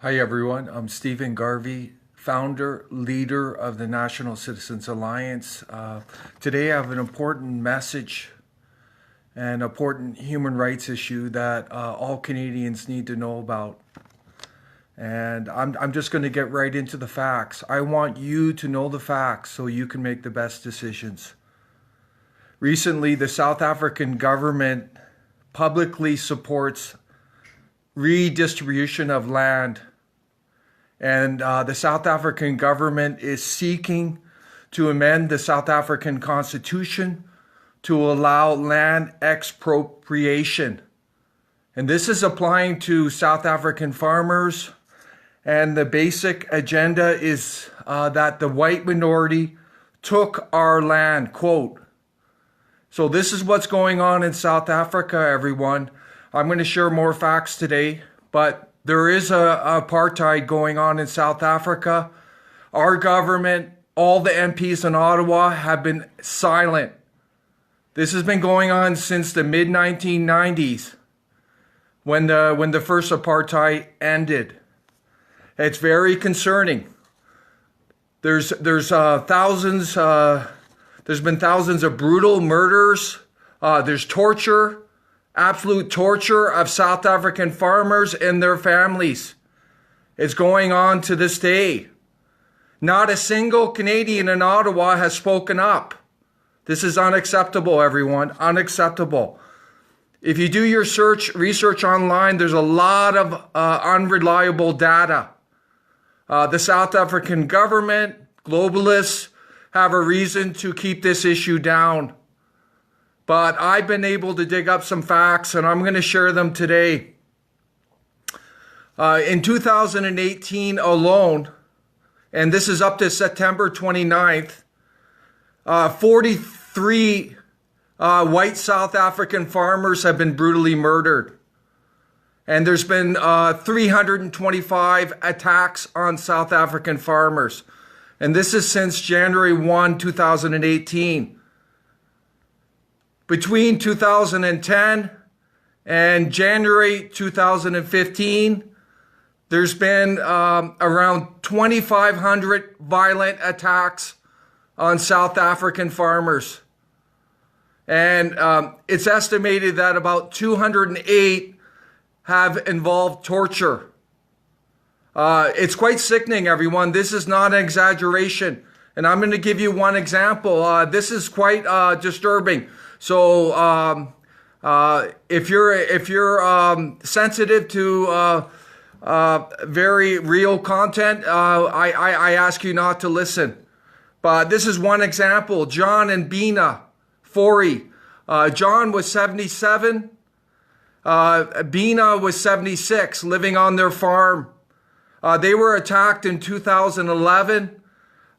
Hi, everyone. I'm Stephen Garvey, founder, leader of the National Citizens Alliance. Today, I have an important message and important human rights issue that all Canadians need to know about. And I'm just going to get right into the facts. I want you to know the facts so you can make the best decisions. Recently, the South African government publicly supports redistribution of land. And the South African government is seeking to amend the South African Constitution to allow land expropriation. And this is applying to South African farmers. And the basic agenda is that the white minority took our land, quote. So this is what's going on in South Africa, everyone. I'm going to share more facts today, but there is a apartheid going on in South Africa. Our government, all the MPs in Ottawa have been silent. This has been going on since the mid-1990s when the first apartheid ended. It's very concerning. There's thousands. There's been thousands of brutal murders. There's torture. Absolute torture of South African farmers and their families. It's going on to this day. Not a single Canadian in Ottawa has spoken up. This is unacceptable, everyone. Unacceptable. If you do your research online, there's a lot of unreliable data. The South African government, globalists, have a reason to keep this issue down. But I've been able to dig up some facts, and I'm going to share them today. In 2018 alone, and this is up to September 29th, 43 white South African farmers have been brutally murdered. And there's been 325 attacks on South African farmers. And this is since January 1, 2018. Between 2010 and January 2015, there's been around 2,500 violent attacks on South African farmers. And it's estimated that about 208 have involved torture. It's quite sickening, everyone. This is not an exaggeration. And I'm going to give you one example. This is quite disturbing. So if you're sensitive to very real content, I ask you not to listen. But this is one example. John and Bina Fourie. John was 77. Bina was 76, living on their farm. They were attacked in 2011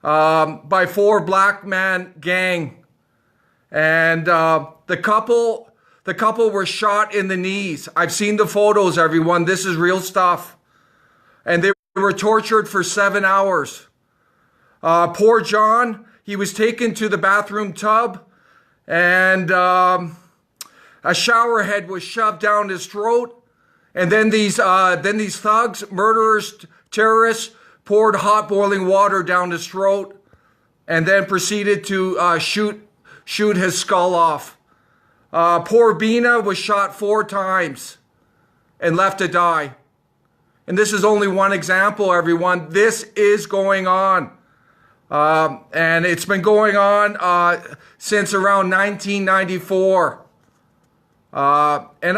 by 4 black man gang. And the couple were shot in the knees. I've seen the photos, everyone. This is real stuff. And they were tortured for 7 hours. Poor John, he was taken to the bathroom tub, and a shower head was shoved down his throat. And then these thugs, murderers, terrorists, poured hot boiling water down his throat, and then proceeded to shoot his skull off. Poor Bina was shot 4 times and left to die. And this is only one example, everyone. This is going on. And it's been going on since around 1994. And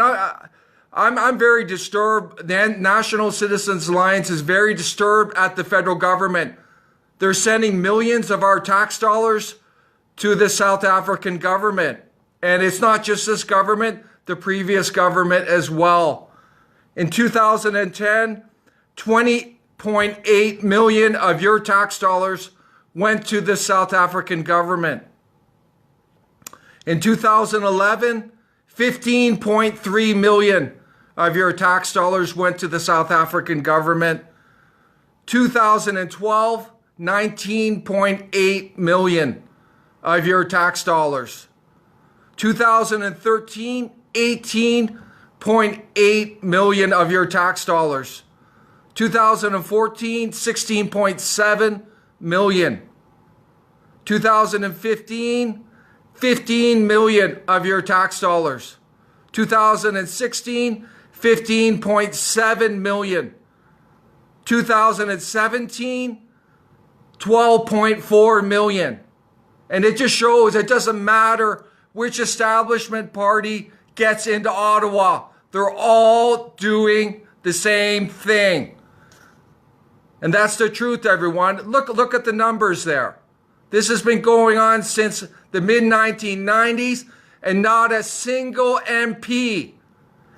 I'm very disturbed. The National Citizens Alliance is very disturbed at the federal government. They're sending millions of our tax dollars to the South African government. And it's not just this government, the previous government as well. In 2010, 20.8 million of your tax dollars went to the South African government. In 2011, 15.3 million of your tax dollars went to the South African government. 2012, 19.8 million of your tax dollars. 2013, 18.8 million of your tax dollars. 2014, 16.7 million. 2015, 15 million of your tax dollars. 2016, 15.7 million. 2017, 12.4 million. And it just shows it doesn't matter which establishment party gets into Ottawa. They're all doing the same thing. And that's the truth, everyone. Look at the numbers there. This has been going on since the mid-1990s, and not a single MP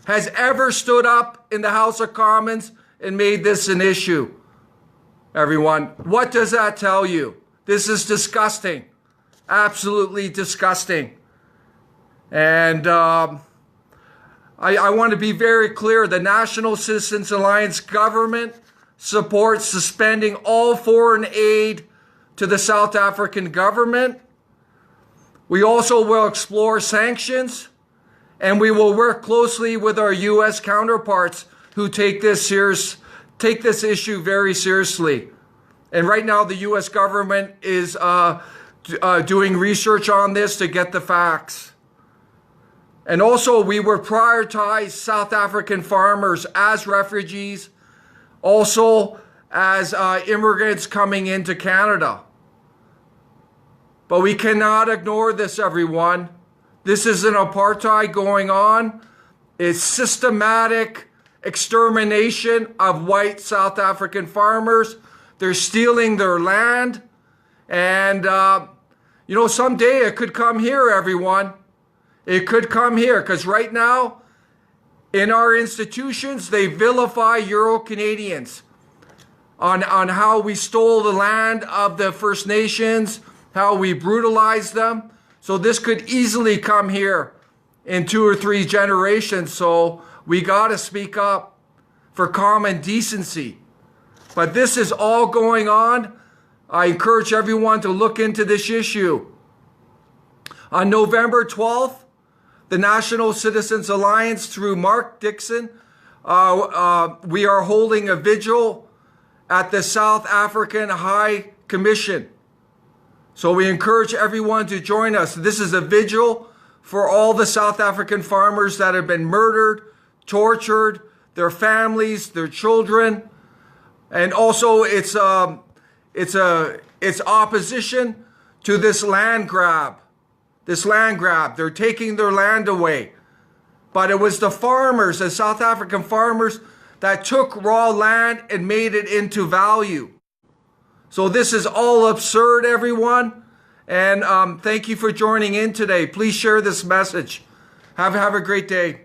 has ever stood up in the House of Commons and made this an issue. Everyone, what does that tell you? This is disgusting. Absolutely disgusting. And I want to be very clear. The National Citizens Alliance government supports suspending all foreign aid to the South African government. We also will explore sanctions, and we will work closely with our U.S. counterparts who take this issue very seriously. And right now, the U.S. government is doing research on this to get the facts. And also, we will prioritize South African farmers as refugees, also as immigrants coming into Canada. But we cannot ignore this, everyone. This is an apartheid going on. It's systematic extermination of white South African farmers. They're stealing their land. And, someday it could come here, everyone. It could come here, because right now, in our institutions, they vilify Euro-Canadians on how we stole the land of the First Nations, how we brutalized them. So this could easily come here in 2 or 3 generations. So we got to speak up for common decency. But this is all going on. I encourage everyone to look into this issue. On November 12th, the National Citizens Alliance, through Mark Dixon, we are holding a vigil at the South African High Commission. So we encourage everyone to join us. This is a vigil for all the South African farmers that have been murdered, tortured, their families, their children. And also it's opposition to this land grab. They're taking their land away. But it was the farmers, the South African farmers, that took raw land and made it into value. So this is all absurd, everyone. And thank you for joining in today. Please share this message. Have a great day.